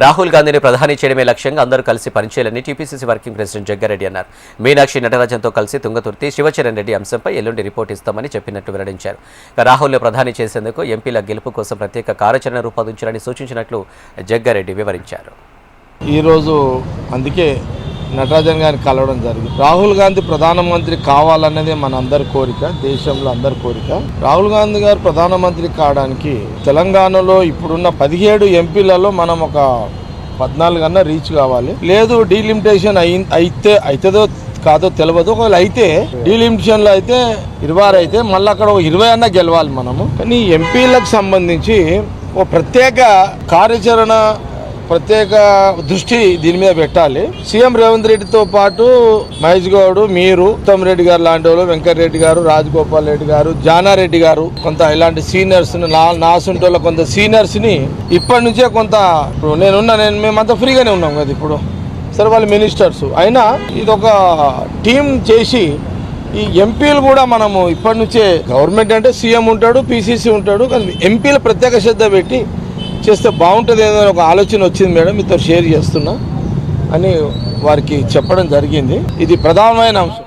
రాహుల్ గాంధీని ప్రధాని చేయడమే లక్ష్యంగా అందరూ కలిసి పనిచేయాలని టీపీసీసీ వర్కింగ్ ప్రెసిడెంట్ జగ్గారెడ్డి అన్నారు. మీనాక్షి నటరాజన్తో కలిసి తుంగతుర్తి శివచరణ్ రెడ్డి అంశంపై ఎల్లుండి రిపోర్ట్ ఇస్తామని చెప్పినట్టు వెల్లడించారు. రాహుల్ను ప్రధాని చేసేందుకు ఎంపీల గెలుపు కోసం ప్రత్యేక కార్యాచరణ రూపొందించాలని సూచించినట్లు జగ్గారెడ్డి వివరించారు. ఈరోజు అందుకే నటరాజన్ గారిని కలవడం జరిగింది. రాహుల్ గాంధీ ప్రధానమంత్రి కావాలన్నదే మన అందరి కోరిక, దేశంలో అందరి కోరిక. రాహుల్ గాంధీ గారు ప్రధానమంత్రి కావడానికి తెలంగాణలో ఇప్పుడున్న 17 ఎంపీలలో మనం ఒక 14 కన్నా రీచ్ కావాలి. లేదు డీలిమిటేషన్ అవుతుందో కాదో తెలియదు. ఒకవేళ అయితే డీలిమిటేషన్ లో అయితే 26 అయితే మళ్ళీ అక్కడ 20 అన్నా గెలవాలి మనము. కానీ ఎంపీలకు సంబంధించి ఓ ప్రత్యేక కార్యాచరణ, ప్రత్యేక దృష్టి దీని మీద పెట్టాలి. సీఎం రేవంత్ రెడ్డితో పాటు మహేష్ గౌడ్, మీరు, ఉత్తమ్ రెడ్డి గారు లాంటి వాళ్ళు, వెంకటరెడ్డి గారు, రాజగోపాల్ రెడ్డి గారు, జానారెడ్డి గారు, కొంత ఇలాంటి సీనియర్స్ నాసుంటోళ్ళ కొంత సీనియర్స్ ని ఇప్పటి నుంచే కొంత మేమంతా ఫ్రీగానే ఉన్నాం కదా ఇప్పుడు. సరే వాళ్ళు మినిస్టర్స్ అయినా ఇది ఒక టీం చేసి ఈ ఎంపీలు కూడా మనము ఇప్పటి నుంచే, గవర్నమెంట్ అంటే సీఎం ఉంటాడు, పీసీసీ ఉంటాడు, కానీ ఎంపీలు ప్రత్యేక శ్రద్ధ పెట్టి చేస్తే బాగుంటుంది ఏదో ఒక ఆలోచన వచ్చింది మేడం, మీతో షేర్ చేస్తున్నా అని వారికి చెప్పడం జరిగింది. ఇది ప్రధానమైన అంశం.